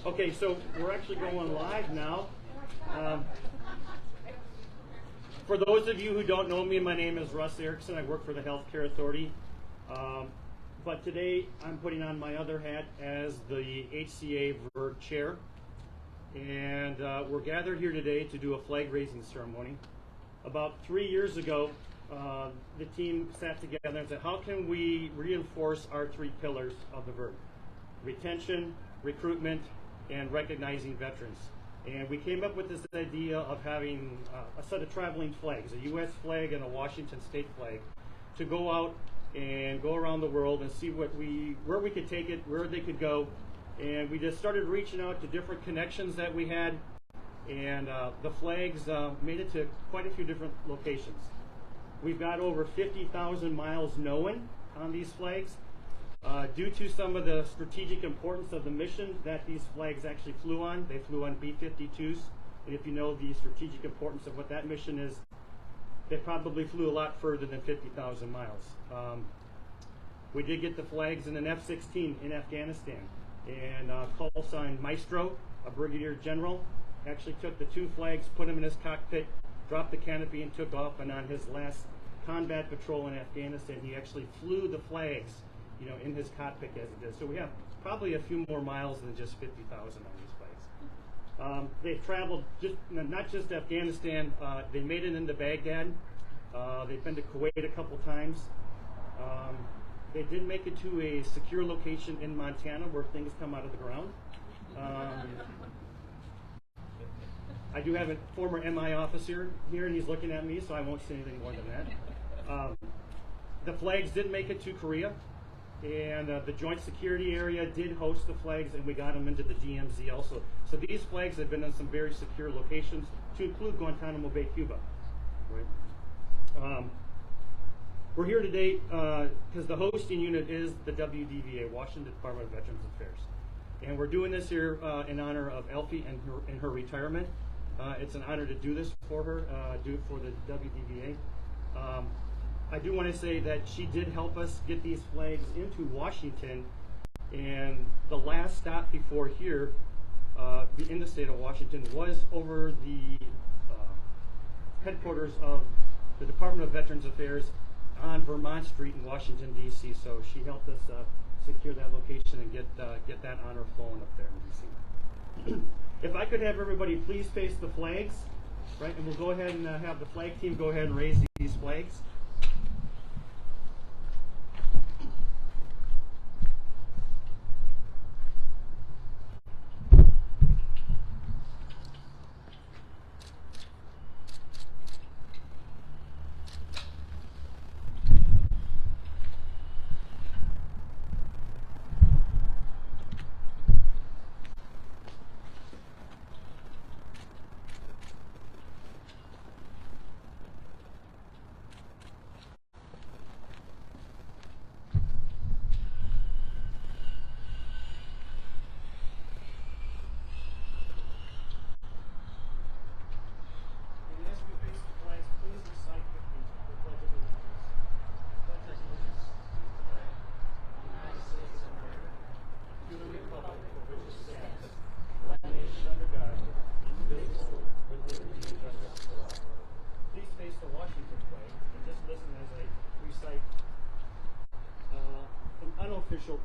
Okay, so we're actually going live now. For those of you who don't know me, my name is Russel Erickson. I work for the Healthcare Authority. But today I'm putting on my other hat as the HCA VERG chair. And we're gathered here today to do a flag raising ceremony. About 3 years ago, the team sat together and said, how can we reinforce our three pillars of the VERG? Retention, recruitment, and recognizing veterans. And we came up with this idea of having a set of traveling flags, a U.S. flag and a Washington state flag, to go out and go around the world and see where we could take it, where they could go. And we just started reaching out to different connections that we had, and the flags made it to quite a few different locations. We've got over 50,000 miles known on these flags. Due to some of the strategic importance of the mission that these flags actually flew on, they flew on B-52s, and if you know the strategic importance of what that mission is, they probably flew a lot further than 50,000 miles. We did get the flags in an F-16 in Afghanistan, and call sign Maestro, a brigadier general, actually took the two flags, put them in his cockpit, dropped the canopy, and took off, and on his last combat patrol in Afghanistan, he actually flew the flags, in his cockpit as it is. So we have probably a few more miles than just 50,000 on these flags. They've traveled not just Afghanistan. They made it into Baghdad. They've been to Kuwait a couple times. They did make it to a secure location in Montana where things come out of the ground. I do have a former MI officer here, and he's looking at me, so I won't say anything more than that. The flags did make it to Korea. And the Joint Security Area did host the flags, and we got them into the DMZ also. So these flags have been in some very secure locations, to include Guantanamo Bay, Cuba. Right? We're here today because the hosting unit is the WDVA, Washington Department of Veterans Affairs. And we're doing this here in honor of Elfie and her retirement. It's an honor to do this for her, do it for the WDVA. I do want to say that she did help us get these flags into Washington, and the last stop before here in the state of Washington was over the headquarters of the Department of Veterans Affairs on Vermont Street in Washington, D.C. So she helped us secure that location and get that honor flowing up there in D.C. If I could have everybody please face the flags, right, and we'll go ahead and have the flag team go ahead and raise these flags.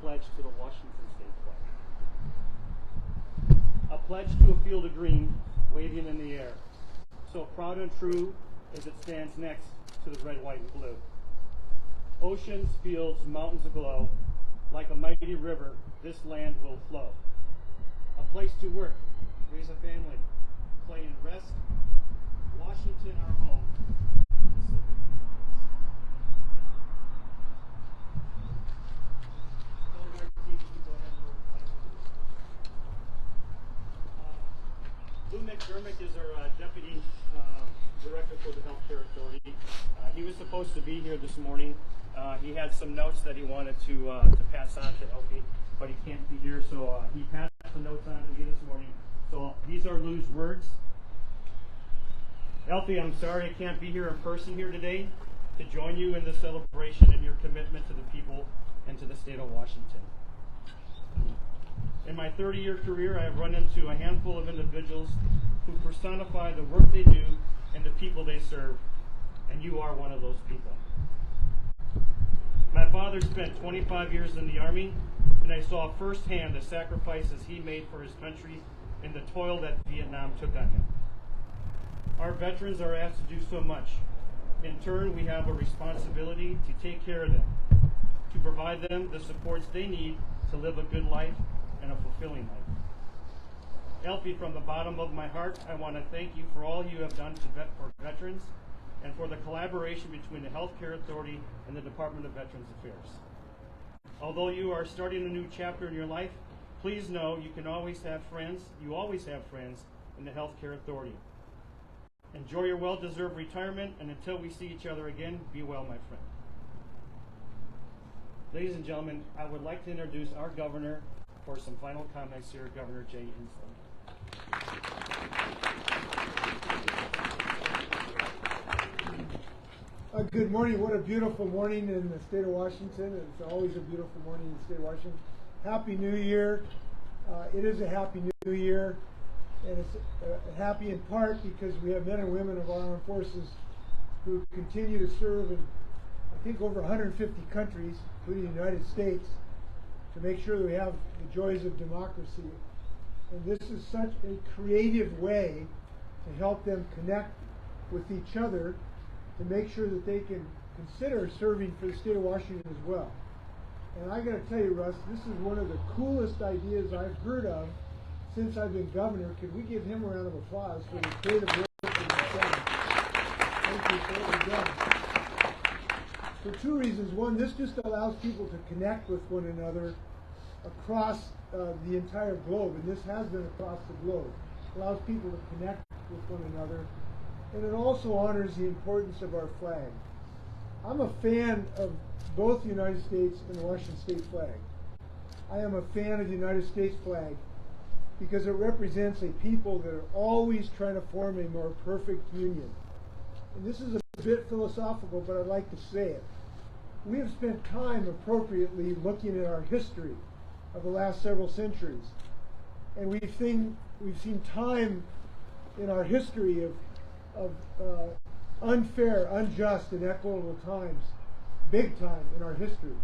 Pledge to the Washington state flag. A pledge to a field of green waving in the air, so proud and true as it stands next to the red, white, and blue. Oceans, fields, mountains aglow, like a mighty river, this land will flow. A place to work, raise a family, play and rest. Washington, our home. Lou McDermott is our Deputy Director for the Healthcare Authority. He was supposed to be here this morning. He had some notes that he wanted to pass on to Elfie, but he can't be here, so he passed the notes on to me this morning. So these are Lou's words. Elfie, I'm sorry I can't be here in person here today to join you in the celebration and your commitment to the people and to the state of Washington. In my 30-year career, I have run into a handful of individuals who personify the work they do and the people they serve, and you are one of those people. My father spent 25 years in the Army, and I saw firsthand the sacrifices he made for his country and the toil that Vietnam took on him. Our veterans are asked to do so much. In turn, we have a responsibility to take care of them, to provide them the supports they need to live a good life and a fulfilling life. Elfie, from the bottom of my heart, I want to thank you for all you have done for veterans and for the collaboration between the Healthcare Authority and the Department of Veterans Affairs. Although you are starting a new chapter in your life, please know you can always have friends, you always have friends in the Healthcare Authority. Enjoy your well-deserved retirement, and until we see each other again, be well, my friend. Ladies and gentlemen, I would like to introduce our governor for some final comments here, Governor Jay Inslee. Good morning. What a beautiful morning in the state of Washington. It's always a beautiful morning in the state of Washington. Happy New Year. It is a happy New Year, and it's happy in part because we have men and women of our armed forces who continue to serve in, I think, over 150 countries, including the United States, to make sure that we have the joys of democracy. And this is such a creative way to help them connect with each other, to make sure that they can consider serving for the state of Washington as well. And I got to tell you, Russ, this is one of the coolest ideas I've heard of since I've been governor. Could we give him a round of applause for the creative work that he's done? Thank you for what you've done. For two reasons. One, this just allows people to connect with one another across the entire globe, and this has been across the globe. It allows people to connect with one another, and it also honors the importance of our flag. I'm a fan of both the United States and the Washington State flag. I am a fan of the United States flag because it represents a people that are always trying to form a more perfect union. And this is a bit philosophical, but I'd like to say it. We have spent time appropriately looking at our history of the last several centuries. And we've seen time in our history of unfair, unjust, and equitable times, big time in our history.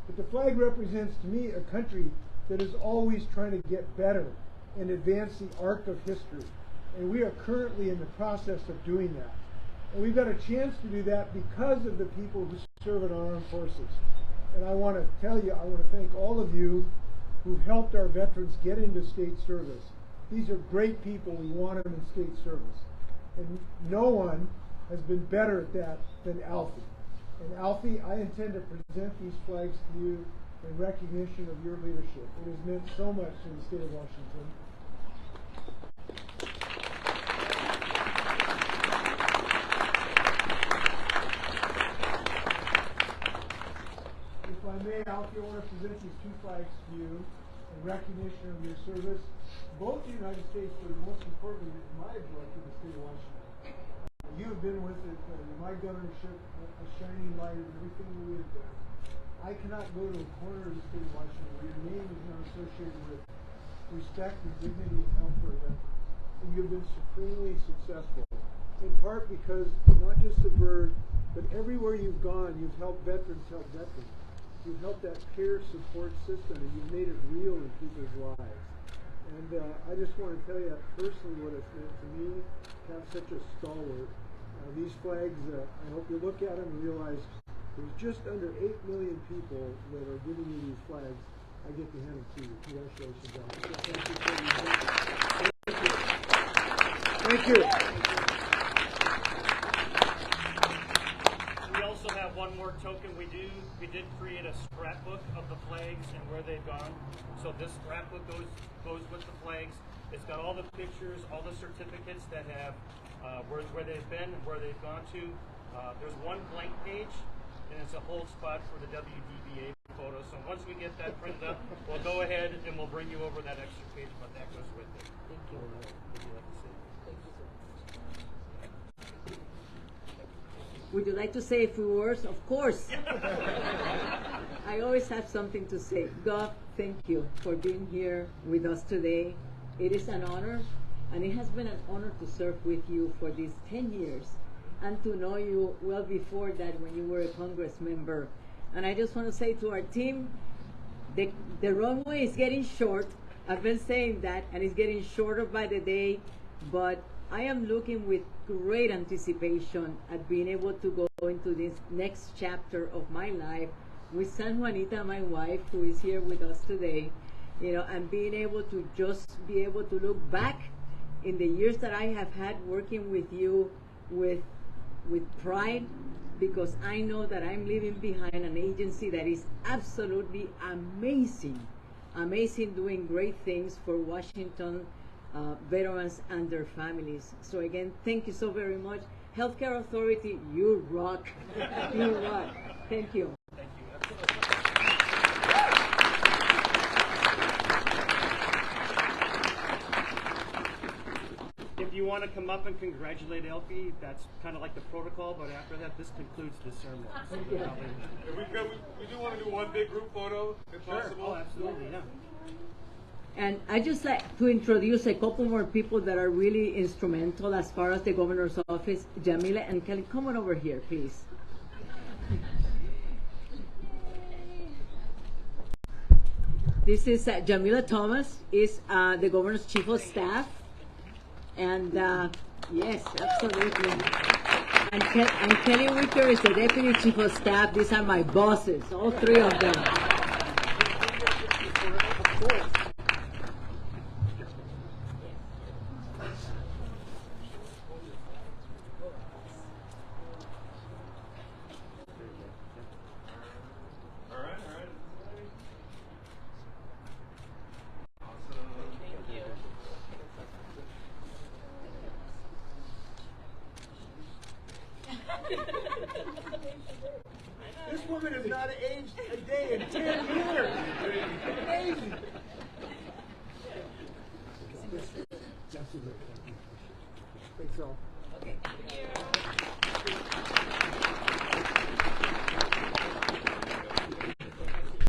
But the flag represents to me a country that is always trying to get better and advance the arc of history. And we are currently in the process of doing that. And we've got a chance to do that because of the people who serve in our armed forces. And I want to tell you, I want to thank all of you who've helped our veterans get into state service. These are great people. We want them in state service. And no one has been better at that than Alfie. And Alfie, I intend to present these flags to you in recognition of your leadership. It has meant so much to the state of Washington. If I may, Alfie, I want to present these two flags to you in recognition of your service, both the United States, but most importantly, in my book, to the state of Washington. You have been with it in my governorship, a shining light in everything that we have done. I cannot go to a corner of the state of Washington where your name is not associated with respect and dignity and health for them. And you've been supremely successful, in part because not just the VERG, but everywhere you've gone, you've helped veterans help veterans. You've helped that peer support system, and you've made it real in people's lives. And I just want to tell you personally what it's meant to me to have such a stalwart. These flags, I hope you look at them and realize there's just under 8 million people that are giving you these flags. I get to hand them to you. Congratulations, Alex. Thank you. We also have one more token. We did create a scrapbook of the flags and where they've gone. So this scrapbook goes with the flags. It's got all the pictures, all the certificates that have where they've been and where they've gone to. There's one blank page, and it's a hold spot for the WDVA photo. So once we get that printed up, we'll go ahead and we'll bring you over that extra page, but that goes with it. Thank you. Would you like to say? Thank you, sir. Would you like to say a few words? Of course. I always have something to say. Gov, thank you for being here with us today. It is an honor, and it has been an honor to serve with you for these 10 years and to know you well before that when you were a Congress member. And I just want to say to our team, the runway is getting short. I've been saying that, and it's getting shorter by the day, but I am looking with great anticipation at being able to go into this next chapter of my life with San Juanita, my wife, who is here with us today, you know, and being able to just be able to look back in the years that I have had working with you with pride, because I know that I'm leaving behind an agency that is absolutely amazing, doing great things for Washington veterans and their families. So again, thank you so very much. Healthcare Authority, you rock. You rock. Thank you. Thank you. If you want to come up and congratulate Elfie, that's kind of like the protocol, but after that, this concludes the sermon. So Yeah. If we do want to do one big group photo, if Sure. possible. Oh, absolutely, yeah. And I just like to introduce a couple more people that are really instrumental as far as the governor's office. Jamila and Kelly, come on over here, please. This is Jamila Thomas, is the governor's chief of staff. And yes, absolutely. And Kelly Wicker is the deputy chief of staff. These are my bosses, all three of them. Of course. All right. This woman has not aged a day in 10 years. Amazing. Thanks all. Okay.